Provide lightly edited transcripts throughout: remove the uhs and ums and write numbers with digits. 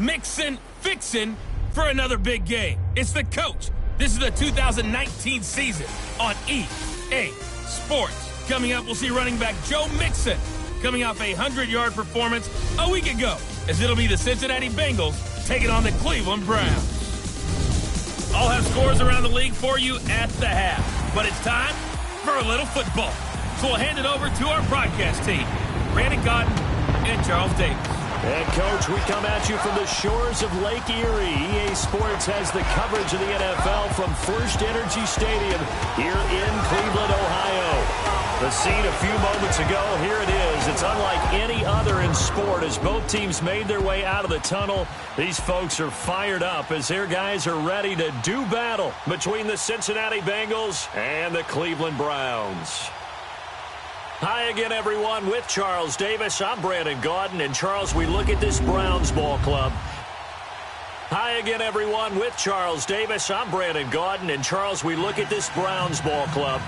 mixing, fixing for another big game. It's the coach. This is the 2019 season on EA Sports. Coming up, we'll see running back Joe Mixon coming off a 100-yard performance a week ago, as it'll be the Cincinnati Bengals taking on the Cleveland Browns. I'll have scores around the league for you at the half, but it's time for a little football. So we'll hand it over to our broadcast team, Brandon Gaudin and Charles Davis. And, Coach, we come at you from the shores of Lake Erie. EA Sports has the coverage of the NFL from First Energy Stadium here in Cleveland, Ohio. The scene a few moments ago, here it is. It's unlike any other in sport. As both teams made their way out of the tunnel, these folks are fired up as their guys are ready to do battle between the Cincinnati Bengals and the Cleveland Browns. Hi again, everyone. With Charles Davis, I'm Brandon Gaudin. And, Charles, we look at this Browns ball club. Hi again, everyone. With Charles Davis, I'm Brandon Gaudin. And, Charles, we look at this Browns ball club.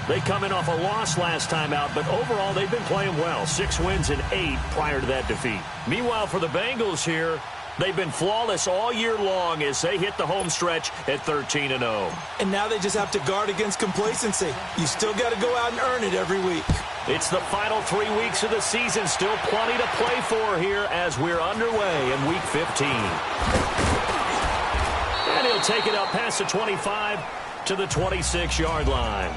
They come in off a loss last time out, but overall they've been playing well. 6 wins and 8 prior to that defeat. Meanwhile, for the Bengals here, they've been flawless all year long as they hit the home stretch at 13-0. And now they just have to guard against complacency. You still got to go out and earn it every week. It's the final 3 weeks of the season. Still plenty to play for here as we're underway in Week 15. And he'll take it up past the 25 to the 26-yard line.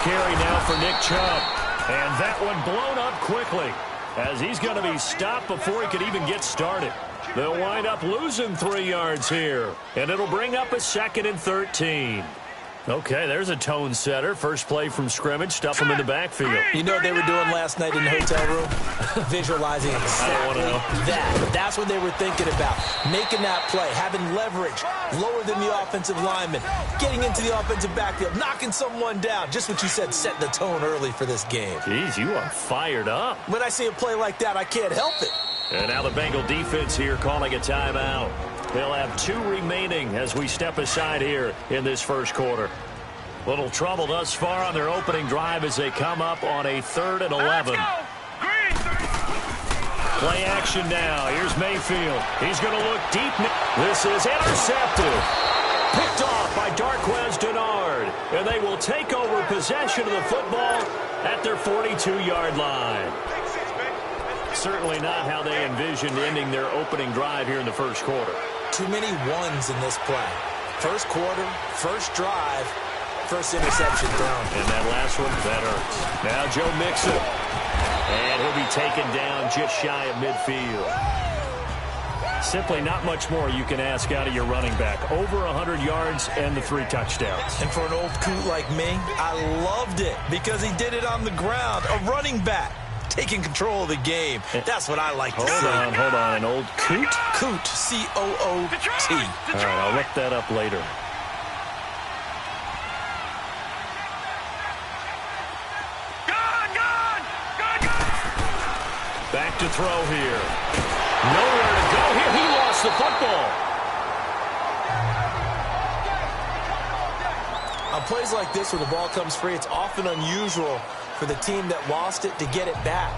Carry now for Nick Chubb. And that one blown up quickly as he's going to be stopped before he could even get started. They'll wind up losing 3 yards here. And it'll bring up a 2nd and 13. Okay, there's a tone setter. First play from scrimmage. Stuff them in the backfield. You know what they were doing last night in the hotel room? Visualizing exactly that. That's what they were thinking about. Making that play, having leverage, lower than the offensive lineman, getting into the offensive backfield, knocking someone down. Just what you said, set the tone early for this game. Jeez, you are fired up. When I see a play like that, I can't help it. And now the Bengal defense here calling a timeout. They'll have 2 remaining as we step aside here in this first quarter. Little trouble thus far on their opening drive as they come up on a 3rd and 11. Play action now. Here's Mayfield. He's going to look deep. This is intercepted. Picked off by Darqueze Dennard. And they will take over possession of the football at their 42-yard line. Certainly not how they envisioned ending their opening drive here in the first quarter. Too many ones in this play. First quarter, first drive, first interception thrown. And that last one, that hurts. Now Joe Mixon. And he'll be taken down just shy of midfield. Simply not much more you can ask out of your running back. Over 100 yards and the 3 touchdowns. And for an old coot like me, I loved it because he did it on the ground. A running back taking control of the game. That's what I like to see. Hold on. An old coot? Coot, C-O-O-T. All right, I'll look that up later. Back to throw here. Nowhere to go here. He lost the football. On plays like this where the ball comes free, it's often unusual for the team that lost it to get it back.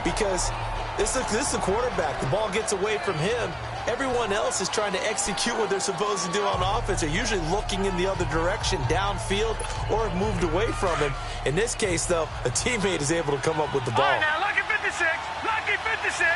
Because this is the quarterback. The ball gets away from him. Everyone else is trying to execute what they're supposed to do on offense. They're usually looking in the other direction, downfield, or have moved away from him. In this case, though, a teammate is able to come up with the ball. All right, now, lucky 56. Lucky 56.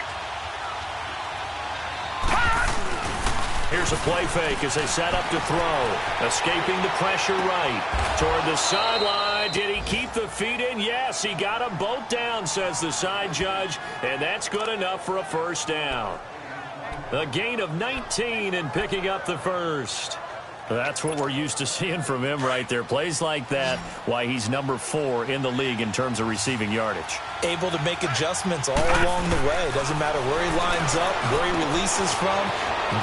Here's a play fake as they set up to throw. Escaping the pressure right. Toward the sideline. Did he keep the feet in? Yes, he got them both down, says the side judge. And that's good enough for a first down. A gain of 19 and picking up the first. That's what we're used to seeing from him right there. Plays like that, why he's number 4 in the league in terms of receiving yardage. Able to make adjustments all along the way. Doesn't matter where he lines up, where he releases from.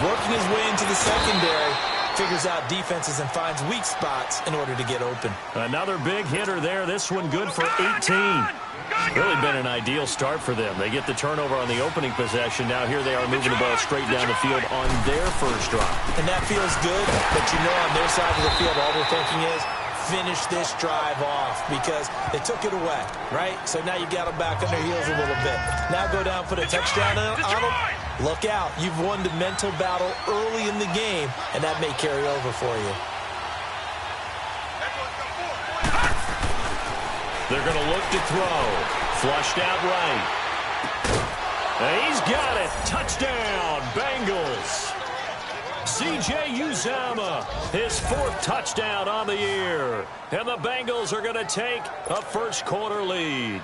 Working his way into the secondary. figures out defenses and finds weak spots in order to get open. Another big hitter there. This one good for 18. Really been an ideal start for them. They get the turnover on the opening possession. Now here they are moving the ball straight down the field on their first drive. And that feels good, but you know on their side of the field all they're thinking is, finish this drive off because they took it away, right? So now you got them back on their heels a little bit. Now go down, put a touchdown on them. Look out. You've won the mental battle early in the game, and that may carry over for you. They're going to look to throw. Flushed out right. And he's got it. Touchdown, Bengals. C.J. Uzomah, his 4th touchdown on the year. And the Bengals are going to take a first-quarter lead.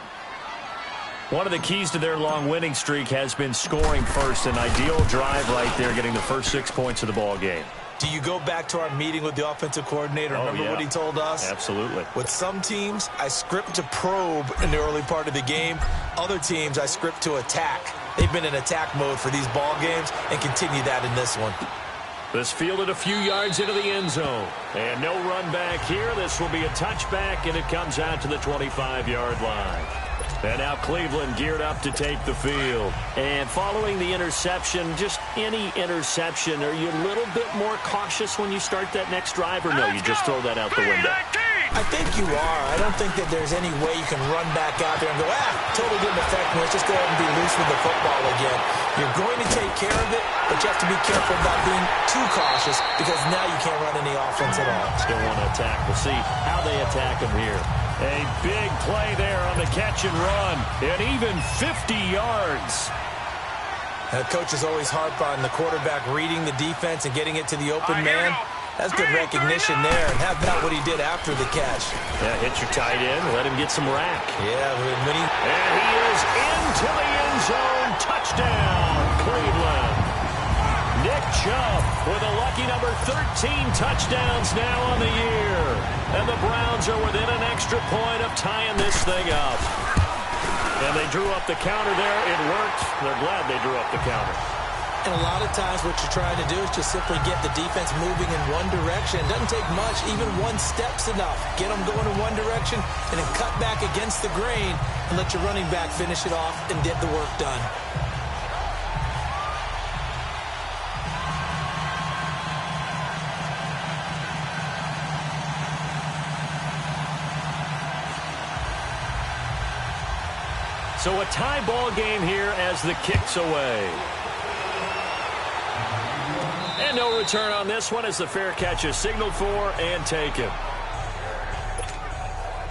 One of the keys to their long winning streak has been scoring first. An ideal drive right there, getting the first 6 points of the ball game. Do you go back to our meeting with the offensive coordinator? Remember what he told us? Absolutely. With some teams, I script to probe in the early part of the game. Other teams, I script to attack. They've been in attack mode for these ball games and continue that in this one. This fielded a few yards into the end zone. And no run back here. This will be a touchback, and it comes out to the 25-yard line. And now Cleveland geared up to take the field. And following the interception, just any interception, are you a little bit more cautious when you start that next drive, or no, you just throw that out the window? I think you are. I don't think that there's any way you can run back out there and go, totally didn't affect me. Let's just go ahead and be loose with the football again. You're going to take care of it, but you have to be careful about being too cautious because now you can't run any offense at all. Still want to attack. We'll see how they attack them here. A big play there on the catch and run, and even 50 yards. Coaches always harp on the quarterback reading the defense and getting it to the open man. That's good recognition there. And how about what he did after the catch? Yeah, hit your tight end, let him get some rack. Yeah, when he... And he is into the end zone. Touchdown, Cleveland. Nick Chubb with a lucky number 13 touchdowns now on the year. And the Browns are within an extra point of tying this thing up. And they drew up the counter there. It worked. They're glad they drew up the counter. And a lot of times what you're trying to do is just simply get the defense moving in one direction. It doesn't take much. Even one step's enough. Get them going in one direction and then cut back against the grain and let your running back finish it off and get the work done. So a tie ball game here as the kick's away. And no return on this one as the fair catch is signaled for and taken.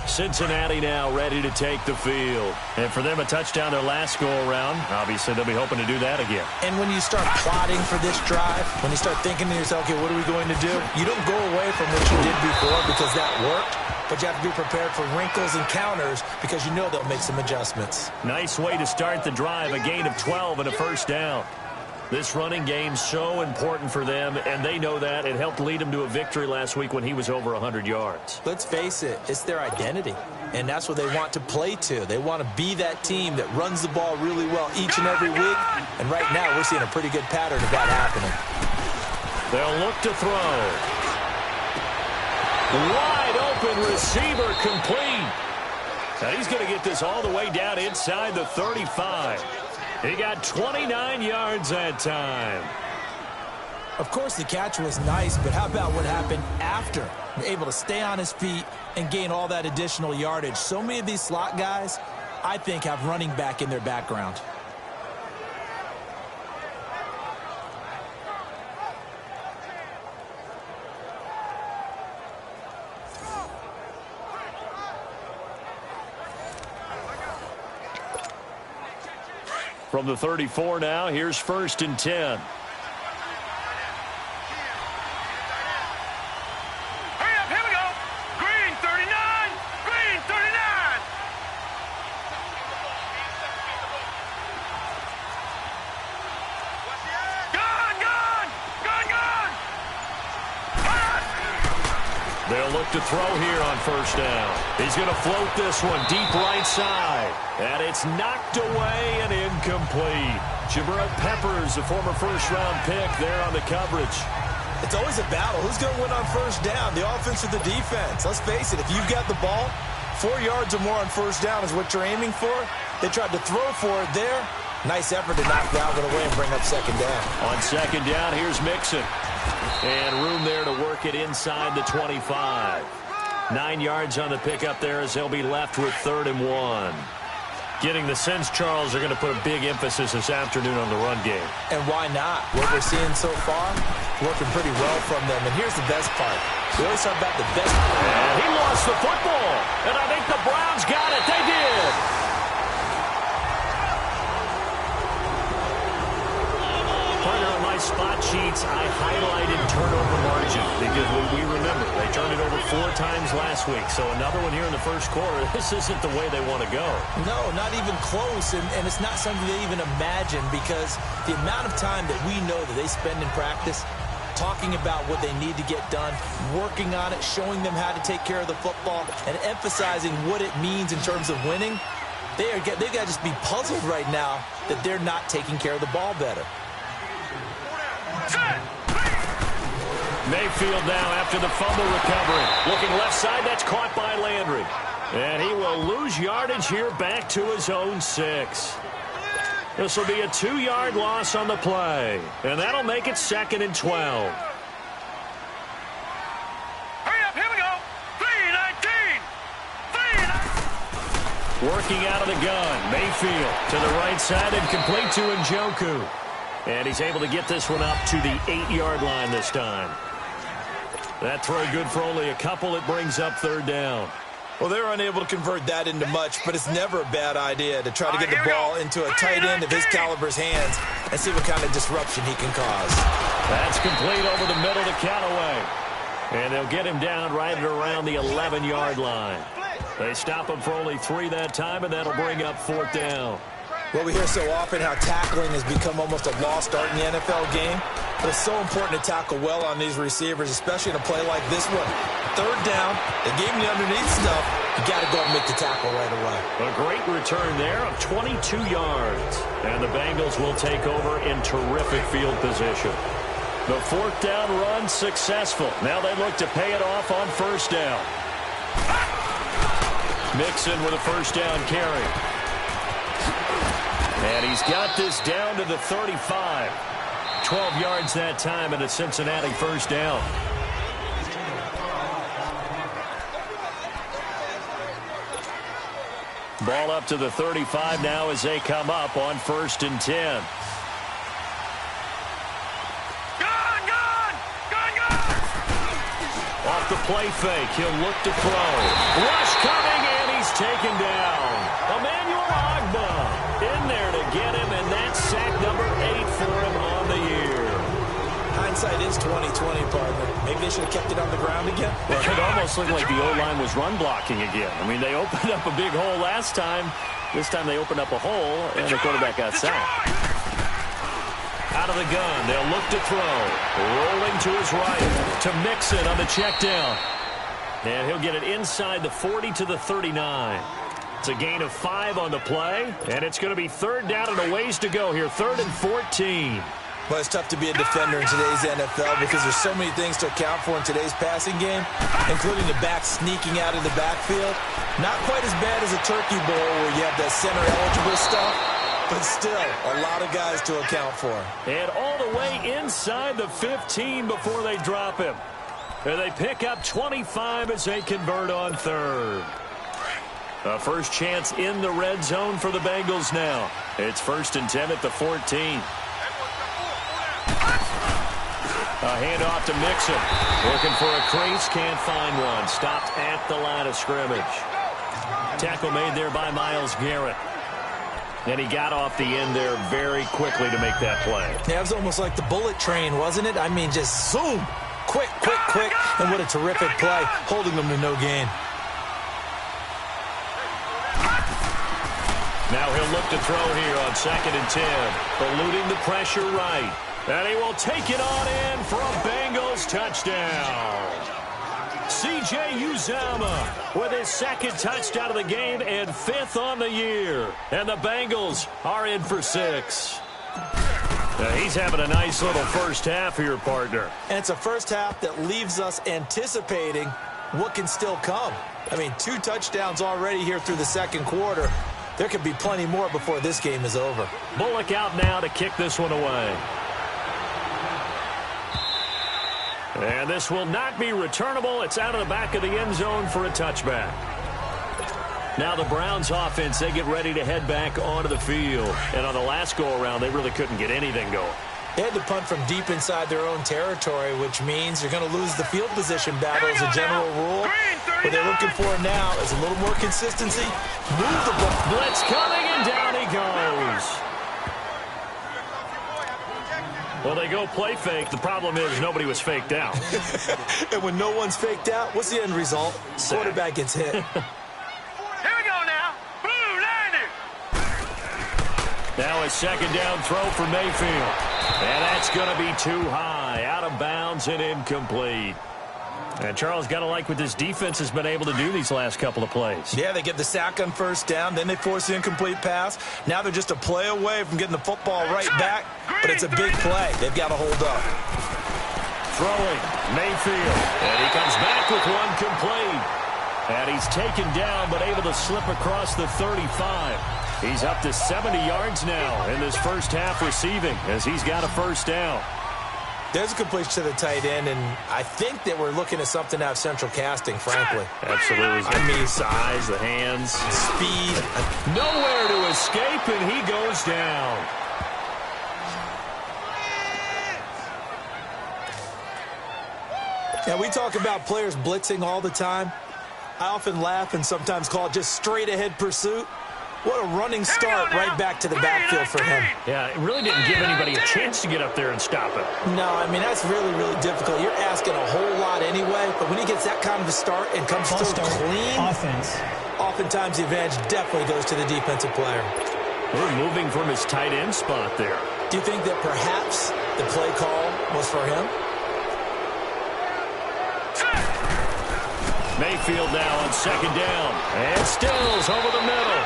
Cincinnati now ready to take the field. And for them, a touchdown their last go-around. Obviously, they'll be hoping to do that again. And when you start plotting for this drive, when you start thinking to yourself, okay, what are we going to do? You don't go away from what you did before because that worked. But you have to be prepared for wrinkles and counters because you know they'll make some adjustments. Nice way to start the drive, a gain of 12 and a first down. This running game's so important for them, and they know that. It helped lead them to a victory last week when he was over 100 yards. Let's face it, it's their identity, and that's what they want to play to. They want to be that team that runs the ball really well each and every week, and right now we're seeing a pretty good pattern of that happening. They'll look to throw. Wide open receiver complete. Now he's going to get this all the way down inside the 35. He got 29 yards that time. Of course, the catch was nice, but how about what happened after? Able to stay on his feet and gain all that additional yardage. So many of these slot guys, I think, have running back in their background. From the 34 now, here's 1st and 10. Hurry up, here we go. Green 39, green 39. Gun. They'll look to throw here on 1st down. He's going to float this one deep right side. And it's knocked away and incomplete. Jabril Peppers, a former 1st-round pick there on the coverage. It's always a battle. Who's going to win on first down, the offense or the defense? Let's face it, if you've got the ball, 4 yards or more on first down is what you're aiming for. They tried to throw for it there. Nice effort to knock that one away and bring up second down. On second down, here's Mixon. And room there to work it inside the 25. 9 yards on the pickup there as they'll be left with 3rd and 1. Getting the sense, Charles, are going to put a big emphasis this afternoon on the run game. And why not? What we're seeing so far, working pretty well from them. And here's the best part. We always talk about the best. And he lost the football. And I think the Browns got it. They did. Partner, on my spot sheets, I highlighted turnover margin because we remember they turned it over 4 times last week. So another one here in the first quarter. This isn't the way they want to go. No, not even close. And it's not something they even imagine because the amount of time that we know that they spend in practice talking about what they need to get done, working on it, showing them how to take care of the football, and emphasizing what it means in terms of winning, they've got to just be puzzled right now that they're not taking care of the ball better. Mayfield now after the fumble recovery. Looking left side, that's caught by Landry. And he will lose yardage here back to his own 6. This will be a 2-yard loss on the play. And that'll make it 2nd and 12. Hurry up, here we go. 3-19. 3-19. Working out of the gun. Mayfield to the right side and complete to Njoku. And he's able to get this one up to the 8-yard line this time. That throw good for only a couple. It brings up 3rd down. Well, they're unable to convert that into much, but it's never a bad idea to try to get the ball into a tight end of his caliber's hands and see what kind of disruption he can cause. That's complete over the middle to Callaway. And they'll get him down right at around the 11-yard line. They stop him for only 3 that time, and that'll bring up 4th down. Well, we hear so often how tackling has become almost a lost art in the NFL game. But it's so important to tackle well on these receivers, especially in a play like this one. 3rd down, they gave him the underneath stuff. You got to go and make the tackle right away. A great return there of 22 yards. And the Bengals will take over in terrific field position. The 4th down run successful. Now they look to pay it off on 1st down. Mixon with a 1st down carry. And he's got this down to the 35. 12 yards that time and a Cincinnati 1st down. Ball up to the 35 now as they come up on 1st and 10. Off the play fake, he'll look to throw. Rush coming, and he's taken down. Emmanuel Ogbah in there to get him, and that's sack number 8 for him on the year. Hindsight is 20/20, partner. Maybe they should have kept it on the ground again. Well, it almost looked like the O-line was run blocking again. I mean, they opened up a big hole last time. This time they opened up a hole, and the quarterback got sacked. Out of the gun, they'll look to throw. Rolling to his right to Mixon on the check down. And he'll get it inside the 40 to the 39. It's a gain of 5 on the play, and it's going to be 3rd down and a ways to go here. 3rd and 14. Well, it's tough to be a defender in today's NFL because there's so many things to account for in today's passing game, including the back sneaking out of the backfield. Not quite as bad as a turkey bowl where you have that center-eligible stuff, but still a lot of guys to account for. And all the way inside the 15 before they drop him. And they pick up 25 as they convert on 3rd. A first chance in the red zone for the Bengals now. It's 1st and 10 at the 14. A handoff to Mixon. Looking for a crease, can't find one. Stopped at the line of scrimmage. Tackle made there by Myles Garrett. And he got off the end there very quickly to make that play. Yeah, it was almost like the bullet train, wasn't it? I mean, just zoom. Quick, quick, quick. And what a terrific play, holding them to no gain. Now he'll look to throw here on 2nd and 10. Eluding the pressure right. And he will take it on in for a Bengals touchdown. C.J. Uzomah with his 2nd touchdown of the game and 5th on the year. And the Bengals are in for 6. He's having a nice little first half here, partner. And it's a first half that leaves us anticipating what can still come. I mean, 2 touchdowns already here through the second quarter. There could be plenty more before this game is over. Bullock out now to kick this one away. And this will not be returnable. It's out of the back of the end zone for a touchback. Now the Browns offense, they get ready to head back onto the field. And on the last go-around, they really couldn't get anything going. They had to punt from deep inside their own territory, which means you're going to lose the field position battle as a general rule. What they're looking for now is a little more consistency. Move the ball. Blitz coming, and down he goes. Well, they go play fake. The problem is nobody was faked out. And when no one's faked out, what's the end result? Quarterback gets hit. Here we go now. Blue 90. Now a second down throw for Mayfield. And that's going to be too high. Out of bounds and incomplete. And Charles, got to like what this defense has been able to do these last couple of plays. Yeah, they get the sack on first down, then they force the incomplete pass. Now they're just a play away from getting the football right back, but it's a big play. They've got to hold up. Throwing, Mayfield. And he comes back with one complete. And he's taken down, but able to slip across the 35. He's up to 70 yards now in this first half receiving as he's got a first down. There's a completion to the tight end, and I think that we're looking at something out of central casting, frankly. Absolutely. I mean, size, the hands. Speed. Nowhere to escape, and he goes down. Yeah, we talk about players blitzing all the time. I often laugh and sometimes call it just straight-ahead pursuit. What a running start right back to the backfield for him. Yeah, it really didn't give anybody a chance to get up there and stop it. No, I mean, that's really, really difficult. You're asking a whole lot anyway, but when he gets that kind of a start and comes through clean, oftentimes the advantage definitely goes to the defensive player. We're moving from his tight end spot there. Do you think that perhaps the play call was for him? Mayfield now on second down. And Stills over the middle.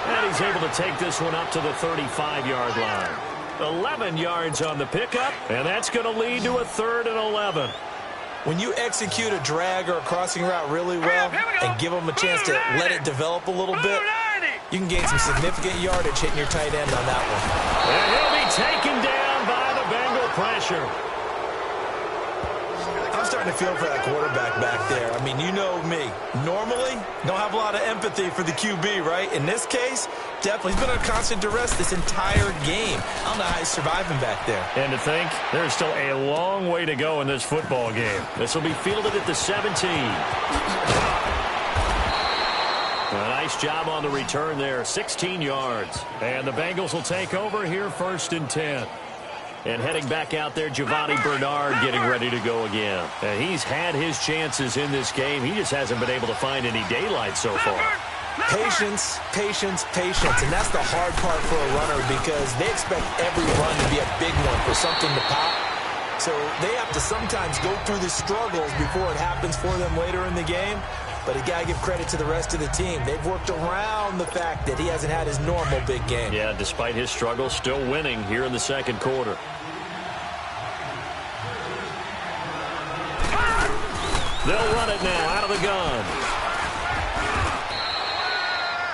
And he's able to take this one up to the 35-yard line. 11 yards on the pickup, and that's going to lead to a 3rd and 11. When you execute a drag or a crossing route really well and give them a chance to let it develop a little bit, you can gain some significant yardage hitting your tight end on that one. And he'll be taken down by the Bengal pressure. I'm starting to feel for that quarterback back there. I mean, you know me. Normally, don't have a lot of empathy for the QB, right? In this case, definitely. He's been under constant duress this entire game. I don't know how he's surviving back there. And to think, there's still a long way to go in this football game. This will be fielded at the 17. A nice job on the return there. 16 yards. And the Bengals will take over here 1st and 10. And heading back out there, Giovanni Bernard getting ready to go again. And he's had his chances in this game. He just hasn't been able to find any daylight so far. Patience, patience, patience. And that's the hard part for a runner because they expect every run to be a big one for something to pop. So they have to sometimes go through the struggles before it happens for them later in the game. But you got to give credit to the rest of the team. They've worked around the fact that he hasn't had his normal big game. Yeah, despite his struggles, still winning here in the second quarter. They'll run it now out of the gun.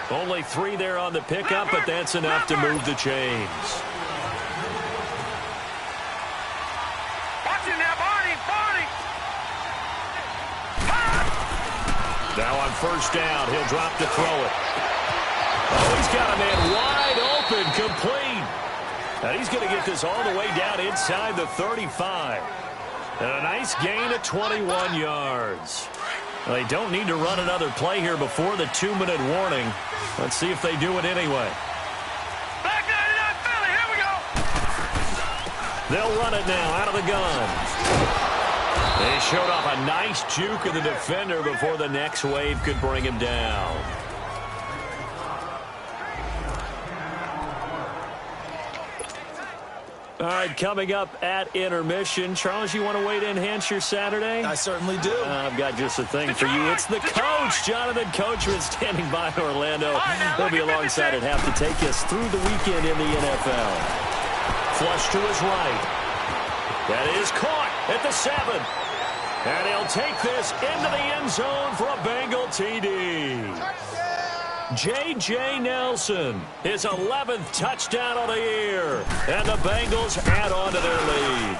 Only 3 there on the pickup, but that's enough to move the chains. Watching now, Barney. Now on first down, he'll drop to throw it. Oh, he's got a man wide open, complete. And he's going to get this all the way down inside the 35. And a nice gain of 21 yards. Well, they don't need to run another play here before the 2-minute warning. Let's see if they do it anyway. Back 99 Philly, here we go. They'll run it now out of the gun. They showed off a nice juke of the defender before the next wave could bring him down. All right, coming up at intermission. Charles, you want to wait to enhance your Saturday? I certainly do. I've got just a thing for you. It's the coach, Jonathan Coachman, standing by in Orlando. He'll be alongside at half to take us through the weekend in the NFL. Flush to his right. That is caught at the 7. And he'll take this into the end zone for a Bengal TD. J.J. Nelson, his 11th touchdown of the year. And the Bengals add on to their lead.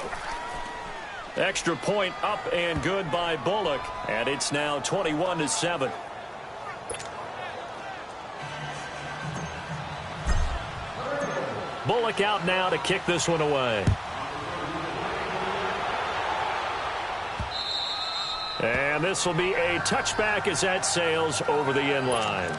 Extra point up and good by Bullock. And it's now 21-7. Bullock out now to kick this one away. And this will be a touchback as that sails over the end line.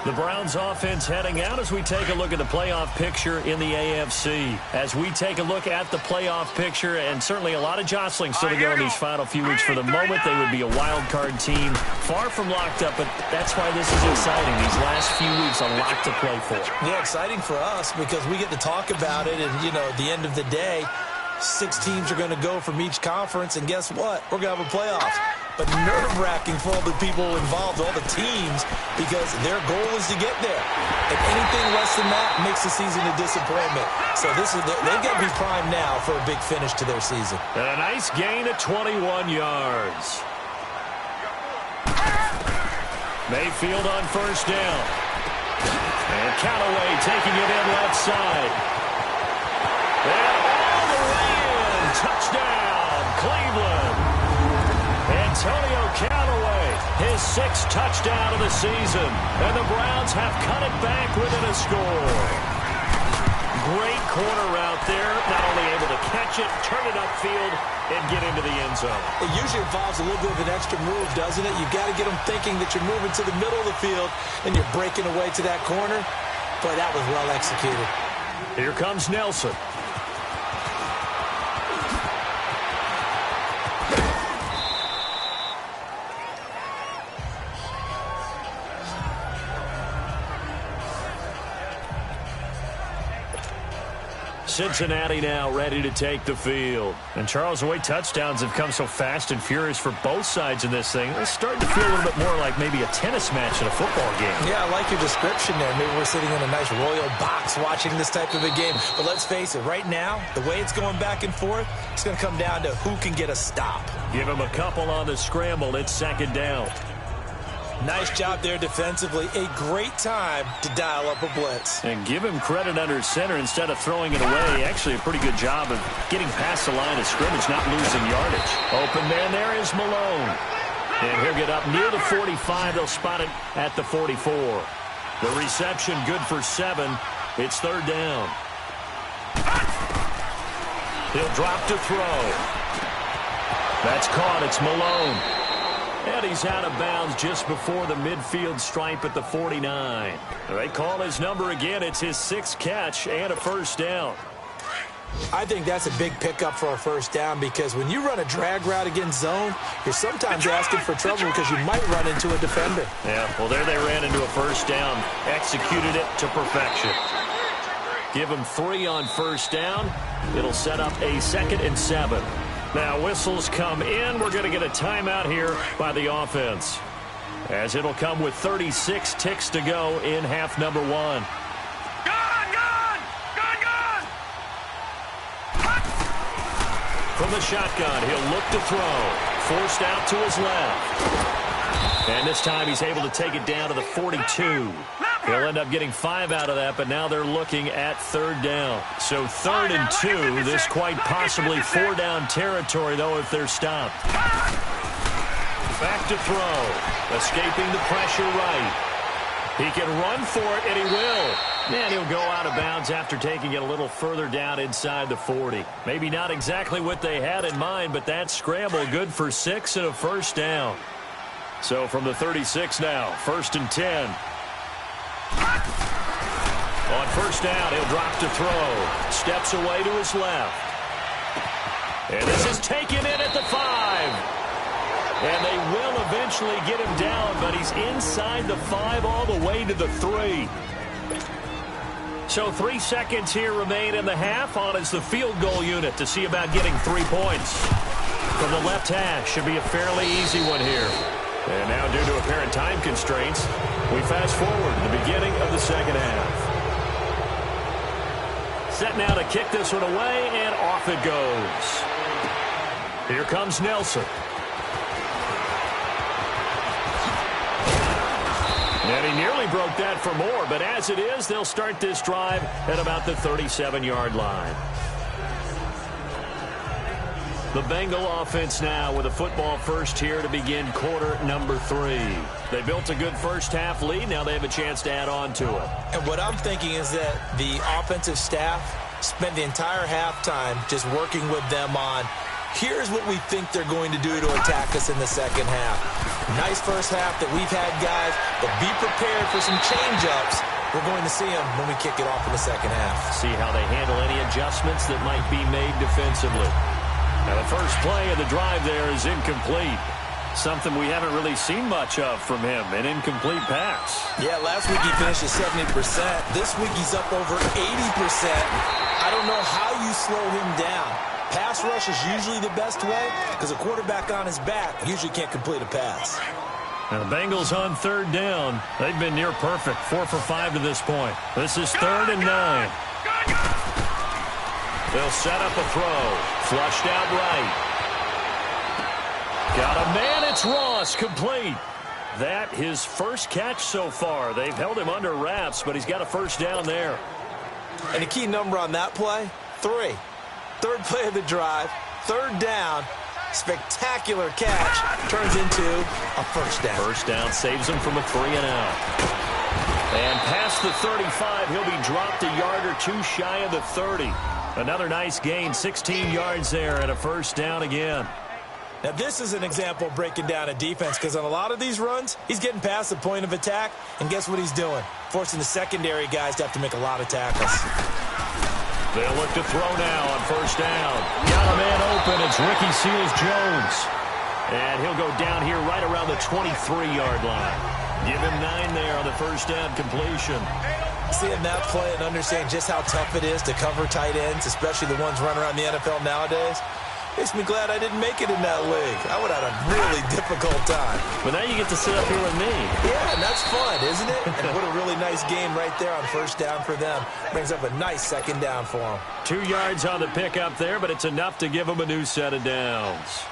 The Browns offense heading out as we take a look at the playoff picture in the AFC. As we take a look at the playoff picture, and certainly a lot of jostling still to go in these final few weeks. For the moment, they would be a wild card team, far from locked up, but that's why this is exciting. These last few weeks, a lot to play for. Yeah, exciting for us because we get to talk about it, and, you know, at the end of the day, 6 teams are going to go from each conference, and guess what? We're going to have a playoff. But nerve-wracking for all the people involved, all the teams, because their goal is to get there. And anything less than that makes the season a disappointment. So they've got to be primed now for a big finish to their season. And a nice gain of 21 yards. Mayfield on first down. And Callaway taking it in left side. And all the way in. Touchdown, Cleveland. Antonio Callaway, his 6th touchdown of the season. And the Browns have cut it back within a score. Great corner route there. Not only able to catch it, turn it upfield, and get into the end zone. It usually involves a little bit of an extra move, doesn't it? You've got to get them thinking that you're moving to the middle of the field and you're breaking away to that corner. Boy, that was well executed. Here comes Nelson. Cincinnati now ready to take the field. And Charles, the way touchdowns have come so fast and furious for both sides in this thing, it's starting to feel a little bit more like maybe a tennis match in a football game. Yeah, I like your description there. Maybe we're sitting in a nice royal box watching this type of a game. But let's face it, right now, the way it's going back and forth, it's going to come down to who can get a stop. Give him a couple on the scramble. It's 2nd down. Nice job there defensively. A great time to dial up a blitz. And give him credit under center instead of throwing it away. Actually, a pretty good job of getting past the line of scrimmage, not losing yardage. Open man there is Malone. And he'll get up near the 45. They'll spot it at the 44. The reception good for 7. It's 3rd down. He'll drop to throw. That's caught. It's Malone. And he's out of bounds just before the midfield stripe at the 49. They call his number again. It's his 6th catch and a 1st down. I think that's a big pickup for a 1st down because when you run a drag route against zone, you're sometimes asking for trouble because you might run into a defender. Yeah, well, there they ran into a 1st down. Executed it to perfection. Give him 3 on 1st down. It'll set up a 2nd and 7. Now whistles come in. We're going to get a timeout here by the offense, as it'll come with 36 ticks to go in half number 1. Gun! From the shotgun, he'll look to throw. Forced out to his left. And this time he's able to take it down to the 42. He'll end up getting 5 out of that, but now they're looking at 3rd down. So 3rd and 2, this quite possibly 4-down territory, though, if they're stopped. Back to throw. Escaping the pressure right. He can run for it, and he will. And he'll go out of bounds after taking it a little further down inside the 40. Maybe not exactly what they had in mind, but that scramble good for 6 and a 1st down. So from the 36 now, 1st and 10. On 1st down, he'll drop to throw. Steps away to his left. And this is taken in at the 5. And they will eventually get him down, but he's inside the 5 all the way to the 3. So 3 seconds here remain in the half. On is the field goal unit to see about getting 3 points. From the left hash, should be a fairly easy one here. And now, due to apparent time constraints, we fast forward to the beginning of the 2nd half. Set now to kick this one away, and off it goes. Here comes Nelson. And he nearly broke that for more, but as it is, they'll start this drive at about the 37-yard line. The Bengal offense now with a football first here to begin quarter number 3. They built a good first-half lead. Now they have a chance to add on to it. And what I'm thinking is that the offensive staff spent the entire halftime just working with them on, here's what we think they're going to do to attack us in the second half. Nice first half that we've had, guys, but be prepared for some change-ups. We're going to see them when we kick it off in the second half. See how they handle any adjustments that might be made defensively. Now, the first play of the drive there is incomplete. Something we haven't really seen much of from him, an incomplete pass. Yeah, last week he finished at 70%. This week he's up over 80%. I don't know how you slow him down. Pass rush is usually the best way because a quarterback on his back usually can't complete a pass. Now the Bengals on third down. They've been near perfect, 4 for 5 to this point. This is 3rd and 9. They'll set up a throw. Flushed out right. Got a man. It's Ross. Complete. That his first catch so far. They've held him under wraps, but he's got a first down there. And the key number on that play, 3. Third play of the drive. 3rd down. Spectacular catch. Turns into a first down. First down saves him from a 3-and-out. And past the 35, he'll be dropped a yard or 2 shy of the 30. Another nice gain, 16 yards there, and a first down again. Now, this is an example of breaking down a defense because on a lot of these runs, he's getting past the point of attack, and guess what he's doing? Forcing the secondary guys to have to make a lot of tackles. They'll look to throw now on first down. Got a man open. It's Ricky Seals-Jones. And he'll go down here right around the 23-yard line. Give him 9 there on the first down completion. Seeing that play and understanding just how tough it is to cover tight ends, especially the ones running around the NFL nowadays, makes me glad I didn't make it in that league. I would have had a really difficult time. But now you get to sit up here with me. Yeah, and that's fun, isn't it? And what a really nice game right there on first down for them. Brings up a nice second down for them. 2 yards on the pickup there, but it's enough to give them a new set of downs.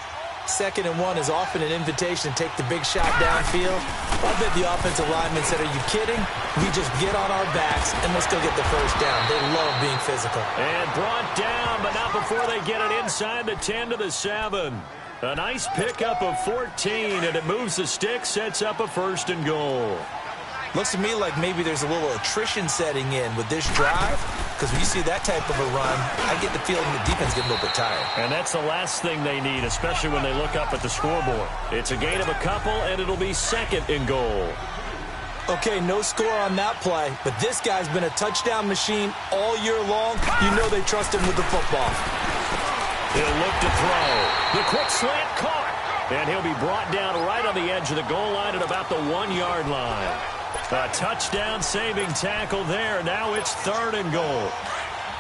2nd and 1 is often an invitation to take the big shot downfield. I bet the offensive lineman said, are you kidding? We just get on our backs and let's go get the first down. They love being physical. And brought down, but not before they get it inside the 10 to the 7. A nice pickup of 14, and it moves the stick, sets up a 1st and goal. Looks to me like maybe there's a little attrition setting in with this drive, because when you see that type of a run, I get the feeling the defense getting a little bit tired. And that's the last thing they need, especially when they look up at the scoreboard. It's a gain of a couple, and it'll be 2nd and goal. Okay, no score on that play, but this guy's been a touchdown machine all year long. You know they trust him with the football. He'll look to throw. The quick slant caught. And he'll be brought down right on the edge of the goal line at about the 1-yard line. A touchdown-saving tackle there. Now it's 3rd and goal.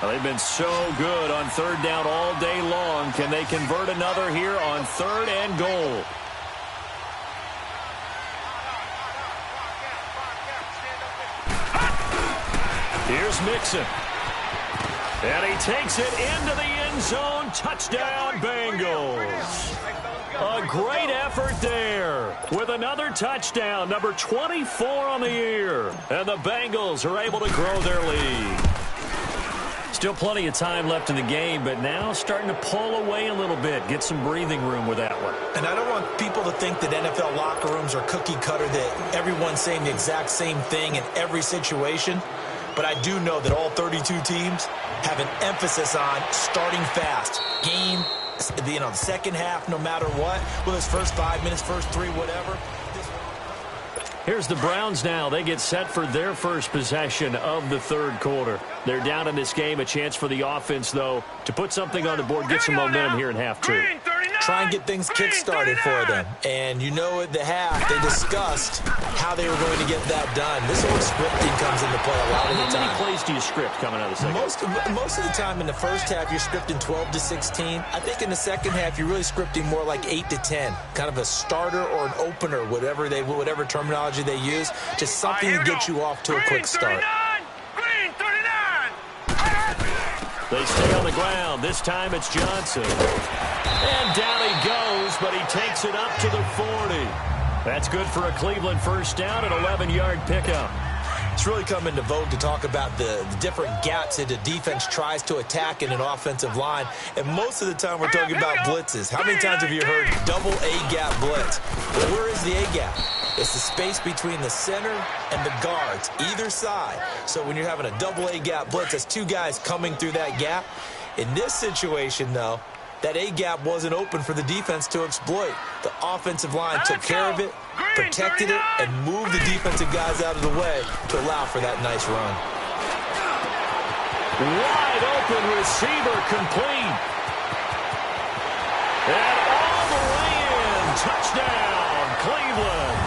Well, they've been so good on 3rd down all day long. Can they convert another here on 3rd and goal? Here's Mixon. And he takes it into the end zone. Touchdown, Bengals. A great effort there with another touchdown, number 24 on the year. And the Bengals are able to grow their lead. Still plenty of time left in the game, but now starting to pull away a little bit, get some breathing room with that one. And I don't want people to think that NFL locker rooms are cookie cutter, that everyone's saying the exact same thing in every situation. But I do know that all 32 teams have an emphasis on starting fast. Game, the second half, no matter what. Whether it's first 5 minutes, first 3, whatever. Here's the Browns now. They get set for their first possession of the 3rd quarter. They're down in this game. A chance for the offense, though, to put something on the board, get some momentum here in half 2. Try and get things kick-started for them. And you know at the half, they discussed how they were going to get that done. This old scripting comes into play a lot of the time. How many plays do you script coming out of the second? Most of the time in the first half, you're scripting 12 to 16. I think in the second half, you're really scripting more like 8 to 10. Kind of a starter or an opener, whatever terminology they use. Just something to get you off to a quick start. They stay on the ground. This time it's Johnson. And down he goes, but he takes it up to the 40. That's good for a Cleveland first down, an 11-yard pickup. It's really come into vogue to talk about the different gaps that the defense tries to attack in an offensive line. And most of the time we're talking about blitzes. How many times have you heard double A-gap blitz? Well, where is the A-gap? It's the space between the center and the guards, either side. So when you're having a double A-gap blitz, that's two guys coming through that gap. In this situation, though, that A-gap wasn't open for the defense to exploit. The offensive line took care of it, protected it, and moved the defensive guys out of the way to allow for that nice run. Wide open receiver complete. And all the way in. Touchdown, Cleveland.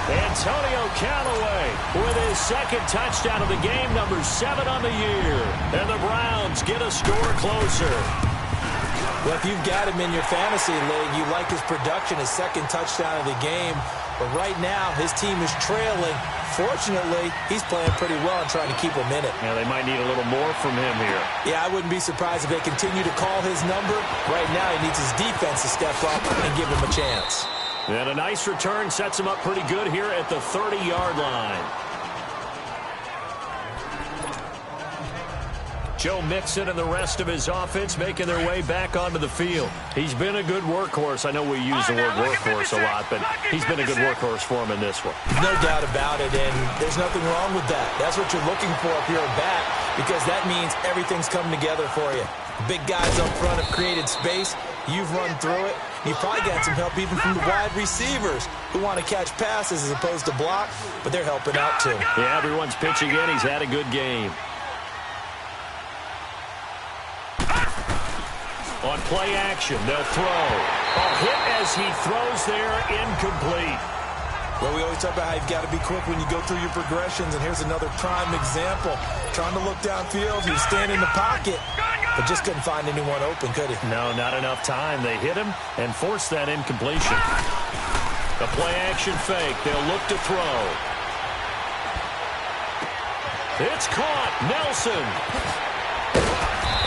Antonio Callaway with his second touchdown of the game, number 7 on the year. And the Browns get a score closer. Well, if you've got him in your fantasy league, you like his production, his second touchdown of the game. But right now, his team is trailing. Fortunately, he's playing pretty well and trying to keep him in it. Yeah, they might need a little more from him here. Yeah, I wouldn't be surprised if they continue to call his number. Right now, he needs his defense to step up and give him a chance. And a nice return sets him up pretty good here at the 30-yard line. Joe Mixon and the rest of his offense making their way back onto the field. He's been a good workhorse. I know we use the word workhorse a lot, but he's been a good workhorse for him in this one. No doubt about it, and there's nothing wrong with that. That's what you're looking for if you're a back, because that means everything's coming together for you. Big guys up front have created space. You've run through it. You've probably got some help even from the wide receivers who want to catch passes as opposed to block, but they're helping out too. Yeah, everyone's pitching in. He's had a good game. On play action, they'll throw. A hit as he throws there, incomplete. Well, we always talk about how you've got to be quick when you go through your progressions, and here's another prime example. Trying to look downfield, he was standing in the pocket, but just couldn't find anyone open, could he? No, not enough time. They hit him and forced that incompletion. A play action fake. They'll look to throw. It's caught. Nelson.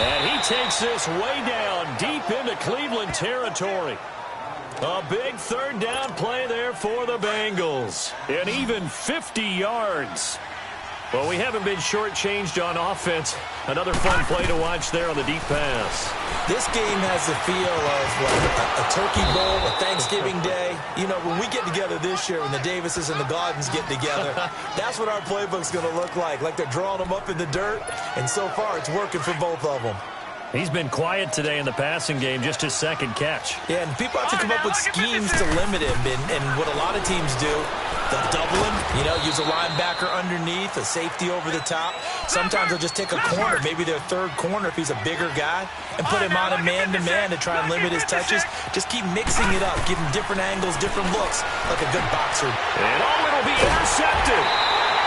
And he takes this way down deep into Cleveland territory. A big third down play there for the Bengals. And even 50 yards. Well, we haven't been shortchanged on offense. Another fun play to watch there on the deep pass. This game has the feel of a turkey bowl, a Thanksgiving day. You know, when we get together this year, when the Davises and the Gardens get together, that's what our playbook's going to look like they're drawing them up in the dirt. And so far, it's working for both of them. He's been quiet today in the passing game, just his second catch. Yeah, and people have to come up with schemes to limit him. And what a lot of teams do, they'll double him, use a linebacker underneath, a safety over the top. Sometimes they'll just take a corner, maybe their third corner if he's a bigger guy, and put him on a man-to-man to try and limit his touches. Just keep mixing it up, giving different angles, different looks, like a good boxer. And it'll be intercepted.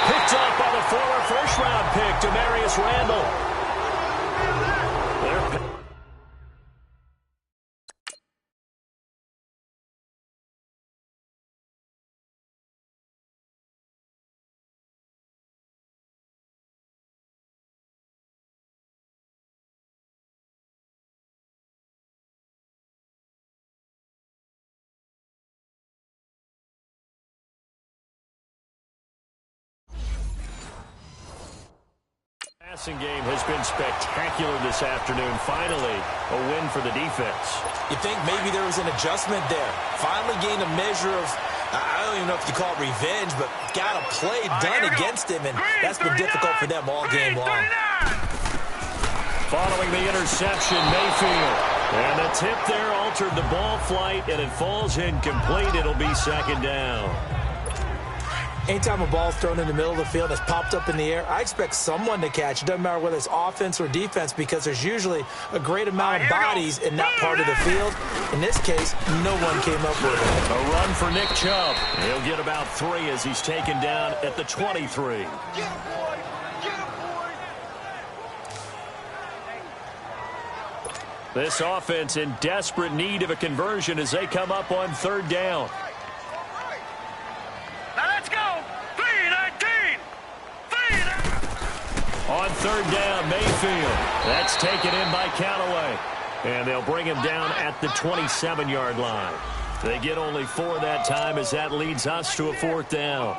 Picked up by the former first-round pick, Demarius Randall. Passing game has been spectacular this afternoon. Finally, a win for the defense. You think maybe there was an adjustment there. Finally gained a measure of, I don't even know if you call it revenge, but got a play done against him, and that's been difficult for them all game long. Following the interception, Mayfield. And the tip there altered the ball flight, and it falls incomplete. It'll be second down. Anytime a ball's thrown in the middle of the field that's popped up in the air, I expect someone to catch. It doesn't matter whether it's offense or defense, because there's usually a great amount of bodies in that part of the field. In this case, no one came up with it. A run for Nick Chubb. He'll get about 3 as he's taken down at the 23. This offense in desperate need of a conversion as they come up on third down. On third down, Mayfield. That's taken in by Callaway. And they'll bring him down at the 27-yard line. They get only 4 that time as that leads us to a 4th down.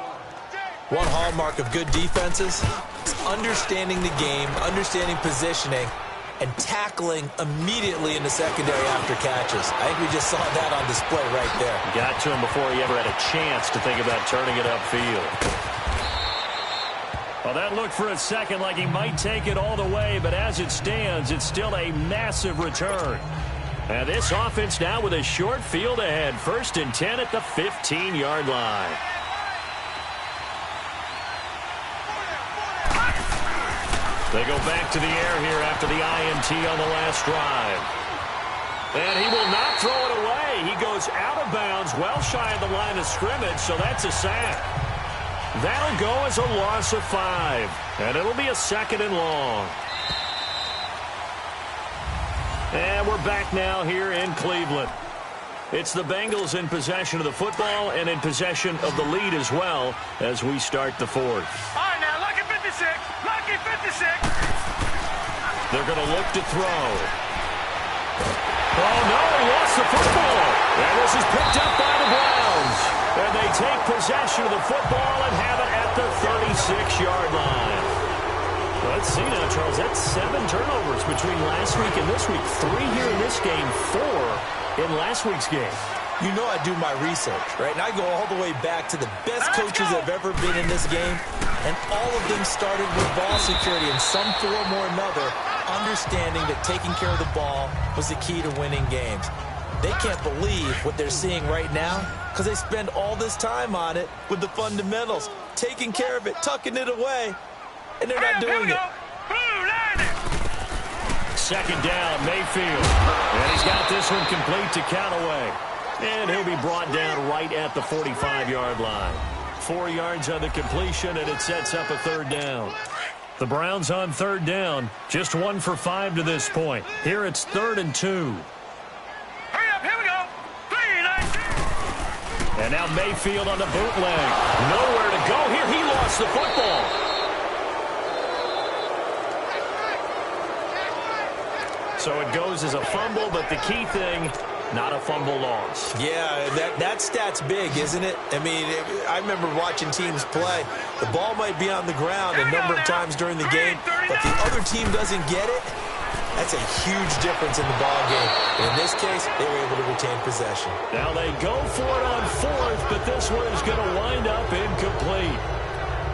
One hallmark of good defenses is understanding the game, understanding positioning, and tackling immediately in the secondary after catches. I think we just saw that on display right there. Got to him before he ever had a chance to think about turning it upfield. Well, that looked for a second like he might take it all the way, but as it stands, it's still a massive return. And this offense now with a short field ahead. 1st and 10 at the 15-yard line. They go back to the air here after the INT on the last drive. And he will not throw it away. He goes out of bounds, well shy of the line of scrimmage, so that's a sack. That'll go as a loss of 5. And it'll be a 2nd and long. And we're back now here in Cleveland. It's the Bengals in possession of the football and in possession of the lead as well as we start the 4th. All right, now, lucky 56. Lucky 56. They're going to look to throw. Oh, no, he lost the football. And this is picked up by the Browns. And they take possession of the football and have it at the 36-yard line. Let's see now, Charles. That's 7 turnovers between last week and this week. 3 here in this game, 4 in last week's game. You know I do my research, right? And I go all the way back to the best coaches that have ever been in this game. And all of them started with ball security in some form or another, understanding that taking care of the ball was the key to winning games. They can't believe what they're seeing right now because they spend all this time on it with the fundamentals, taking care of it, tucking it away, and they're not doing it. 2nd down, Mayfield. And he's got this one complete to Callaway. And he'll be brought down right at the 45-yard line. 4 yards on the completion, and it sets up a 3rd down. The Browns on 3rd down, just 1 for 5 to this point. Here it's 3rd and 2. Hurry up, here we go. 3, 19. And now Mayfield on the bootleg. Nowhere to go here. He lost the football. So it goes as a fumble, but the key thing, not a fumble loss. Yeah, that stat's big, isn't it? I mean, I remember watching teams play. The ball might be on the ground a number of times during the game, but the other team doesn't get it. That's a huge difference in the ball game. In this case, they were able to retain possession. Now they go for it on 4th, but this one is going to wind up incomplete.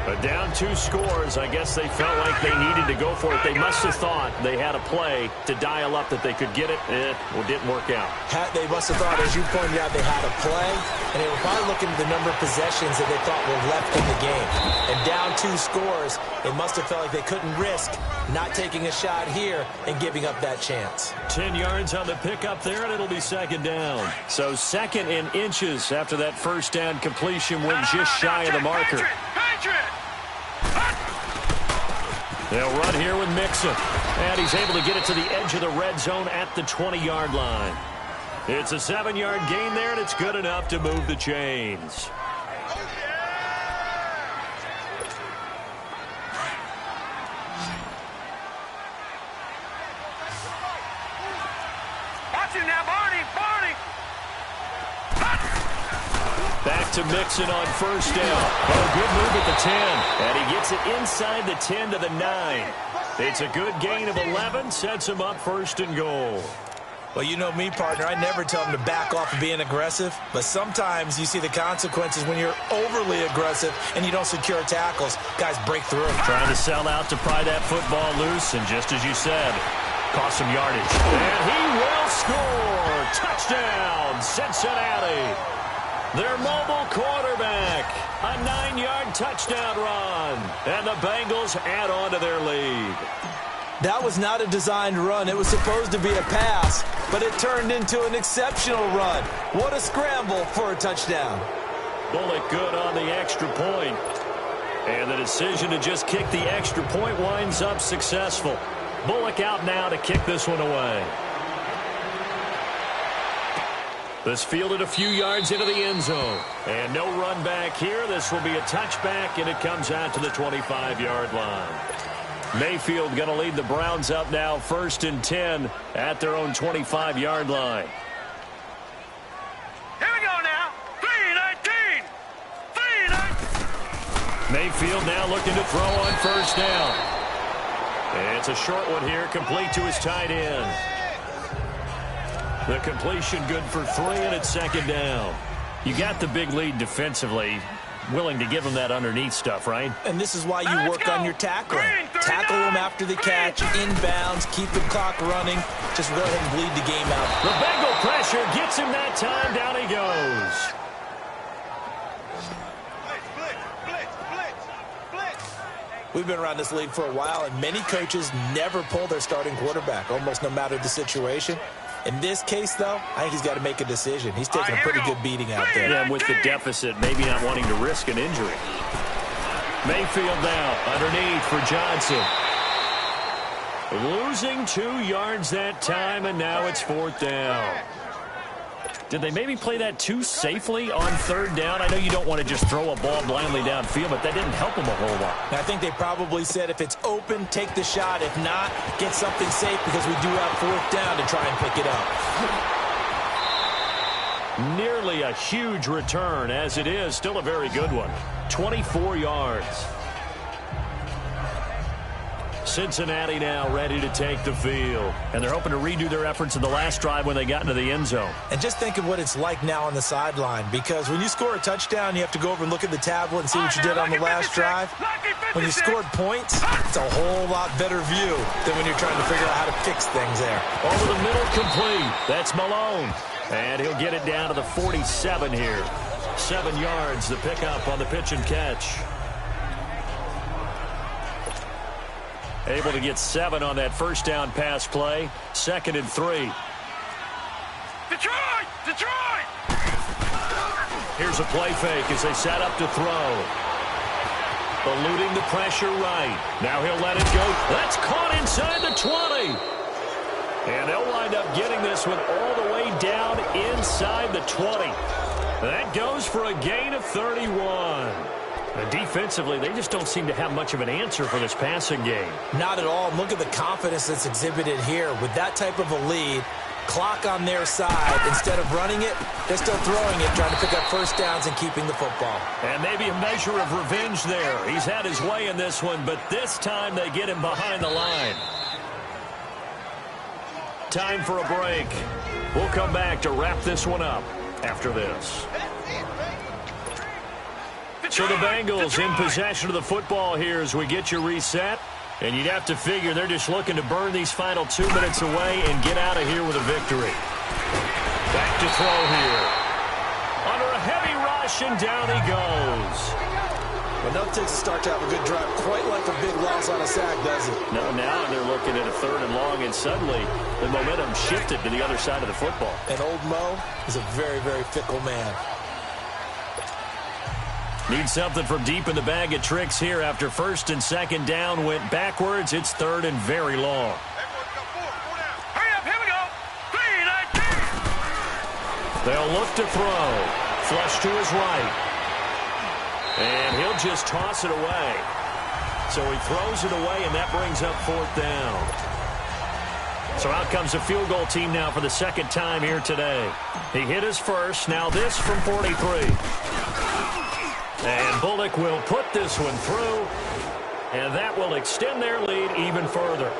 But down 2 scores, I guess they felt like they needed to go for it. They must have thought they had a play to dial up that they could get it. It didn't work out. They must have thought, as you pointed out, they had a play, and they were probably looking at the number of possessions that they thought were left in the game. And down 2 scores, they must have felt like they couldn't risk not taking a shot here and giving up that chance. 10 yards on the pickup there, and it'll be 2nd down. So 2nd in inches after that 1st down completion went just shy of the marker. They'll run here with Mixon. And he's able to get it to the edge of the red zone at the 20-yard line. It's a 7-yard gain there, and it's good enough to move the chains. Watch him now, Barney. Back to Mixon on 1st down. Oh, good move at the 10. And he gets it inside the 10 to the 9. It's a good gain of 11. Sets him up 1st and goal. Well, you know me, partner. I never tell them to back off of being aggressive. But sometimes you see the consequences when you're overly aggressive and you don't secure tackles. Guys break through. Trying to sell out to pry that football loose. And just as you said, cost some yardage. And he will score. Touchdown, Cincinnati. Their mobile quarterback, a 9-yard touchdown run, and the Bengals add on to their lead. That was not a designed run. It was supposed to be a pass, but it turned into an exceptional run. What a scramble for a touchdown. Bullock good on the extra point. And the decision to just kick the extra point winds up successful. Bullock out now to kick this one away. This fielded a few yards into the end zone. And no run back here. This will be a touchback, and it comes out to the 25-yard line. Mayfield going to lead the Browns up now, 1st and 10 at their own 25-yard line. Here we go now. 3-19. 3-19. Mayfield now looking to throw on 1st down. And it's a short one here, complete to his tight end. The completion good for 3, and it's 2nd down. You got the big lead defensively. Willing to give them that underneath stuff, right? And this is why you work on your tackling. Tackle them after the catch, inbounds, keep the clock running. Just go ahead and bleed the game out. The Bengal pressure gets him that time. Down he goes. We've been around this league for a while, and many coaches never pull their starting quarterback, almost no matter the situation. In this case, though, I think he's got to make a decision. He's taking a pretty good beating out there. Yeah, and with the deficit, maybe not wanting to risk an injury. Mayfield now underneath for Johnson. Losing 2 yards that time, and now it's 4th down. Did they maybe play that too safely on 3rd down? I know you don't want to just throw a ball blindly downfield, but that didn't help them a whole lot. I think they probably said if it's open, take the shot. If not, get something safe because we do have 4th down to try and pick it up. Nearly a huge return, as it is. Still a very good one. 24 yards. Cincinnati now ready to take the field. And they're hoping to redo their efforts in the last drive when they got into the end zone. And just think of what it's like now on the sideline, because when you score a touchdown, you have to go over and look at the tablet and see what you did on the last drive. When you scored points, it's a whole lot better view than when you're trying to figure out how to fix things there. Over the middle, complete. That's Malone. And he'll get it down to the 47 here. 7 yards, the pickup on the pitch and catch. Able to get 7 on that 1st down pass play. 2nd and 3. Detroit! Detroit! Here's a play fake as they set up to throw. Eluding the pressure right. Now he'll let it go. That's caught inside the 20. And they'll wind up getting this one all the way down inside the 20. That goes for a gain of 31. And defensively, they just don't seem to have much of an answer for this passing game. Not at all. Look at the confidence that's exhibited here. With that type of a lead, clock on their side, instead of running it, they're still throwing it, trying to pick up 1st downs and keeping the football. And maybe a measure of revenge there. He's had his way in this one, but this time they get him behind the line. Time for a break. We'll come back to wrap this one up after this. So the Bengals in possession of the football here as we get you reset. And you'd have to figure they're just looking to burn these final 2 minutes away and get out of here with a victory. Back to throw here. Under a heavy rush, and down he goes. Well, no takes a start to have a good drive, quite like a big loss on a sack, does it? No, now they're looking at a 3rd and long, and suddenly the momentum shifted to the other side of the football. And old Mo is a very, very fickle man. Need something from deep in the bag of tricks here after 1st and 2nd down went backwards. It's 3rd and very long. Hurry up, here we go. 3-19. They'll look to throw. Flush to his right. And he'll just toss it away. So he throws it away, and that brings up 4th down. So out comes a field goal team now for the 2nd time here today. He hit his first. Now this from 43. And Bullock will put this one through, and that will extend their lead even further.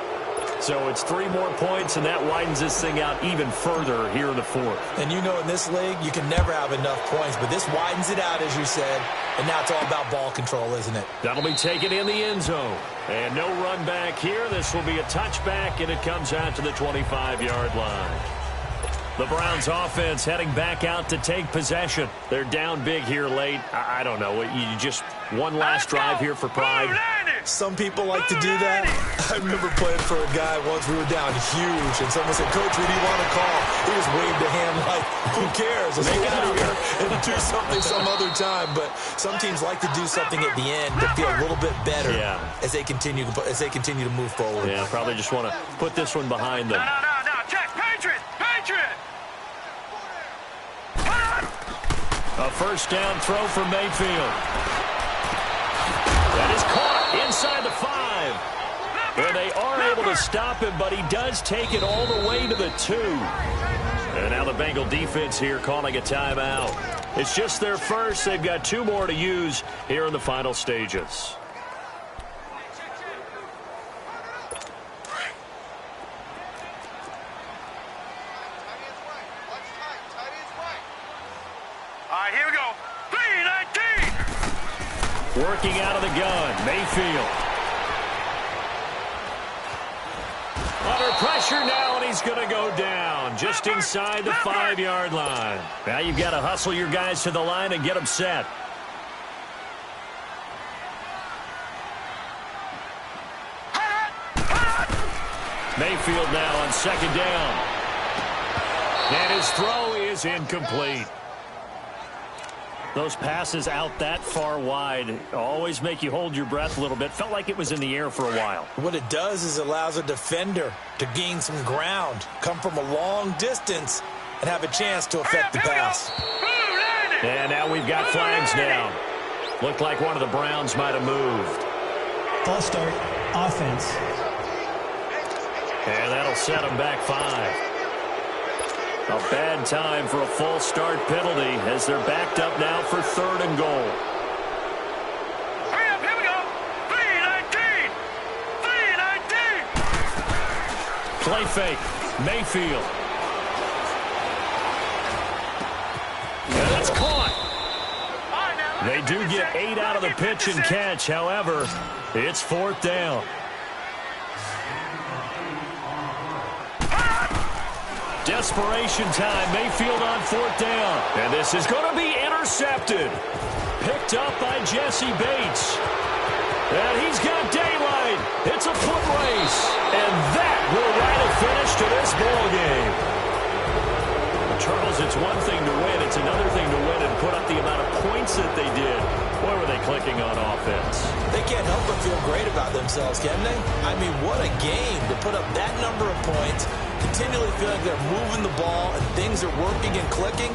So it's 3 more points, and that widens this thing out even further here in the 4th. And you know in this league, you can never have enough points, but this widens it out, as you said, and now it's all about ball control, isn't it? That'll be taken in the end zone. And no run back here. This will be a touchback, and it comes out to the 25-yard line. The Browns offense heading back out to take possession. They're down big here late. I don't know. You just one last drive here for pride. Some people like to do that. I remember playing for a guy once. We were down huge, and someone said, "Coach, what do you want to call?" He just waved a hand like, who cares? Let's get out of here and do something some other time. But some teams like to do something at the end to feel a little bit better as they continue to move forward. Yeah, probably just want to put this one behind them. No. Check. Patriot. A 1st down throw for Mayfield. That is caught inside the 5. And they are able to stop him, but he does take it all the way to the 2. And now the Bengal defense here calling a timeout. It's just their first. They've got 2 more to use here in the final stages. All right, here we go. 3-19. Working out of the gun, Mayfield. Under pressure now, and he's going to go down just inside the 5-yard line. Now you've got to hustle your guys to the line and get them set. Mayfield now on 2nd down. And his throw is incomplete. Those passes out that far wide always make you hold your breath a little bit. Felt like it was in the air for a while. What it does is allows a defender to gain some ground, come from a long distance, and have a chance to affect the pass. And now we've got flags down. Looked like one of the Browns might have moved. False start, offense. And that'll set them back 5. A bad time for a false start penalty as they're backed up now for 3rd and goal. Hurry up, here we go. 3-19. 3-19. Play fake. Mayfield. And that's caught. They do get 8 out of the pitch and catch. However, it's 4th down. Desperation time. Mayfield on 4th down. And this is going to be intercepted. Picked up by Jesse Bates. And he's got daylight. It's a foot race. And that will write a finish to this ball game. Charles, it's one thing to win. It's another thing to win and put up the amount of points that they did. Boy, were they clicking on offense. They can't help but feel great about themselves, can they? I mean, what a game to put up that number of points, continually feel like they're moving the ball and things are working and clicking.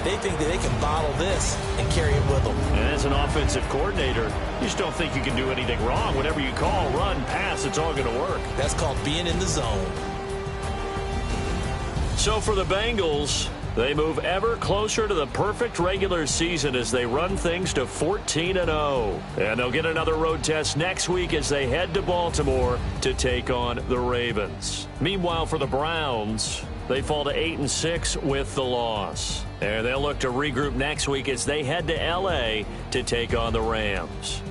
They think that they can bottle this and carry it with them. And as an offensive coordinator, you just don't think you can do anything wrong. Whatever you call, run, pass, it's all going to work. That's called being in the zone. So for the Bengals, they move ever closer to the perfect regular season as they run things to 14-0. And they'll get another road test next week as they head to Baltimore to take on the Ravens. Meanwhile, for the Browns, they fall to 8-6 with the loss. And they'll look to regroup next week as they head to L.A. to take on the Rams.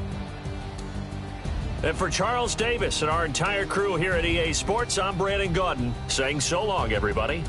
And for Charles Davis and our entire crew here at EA Sports, I'm Brandon Gaudin saying so long, everybody.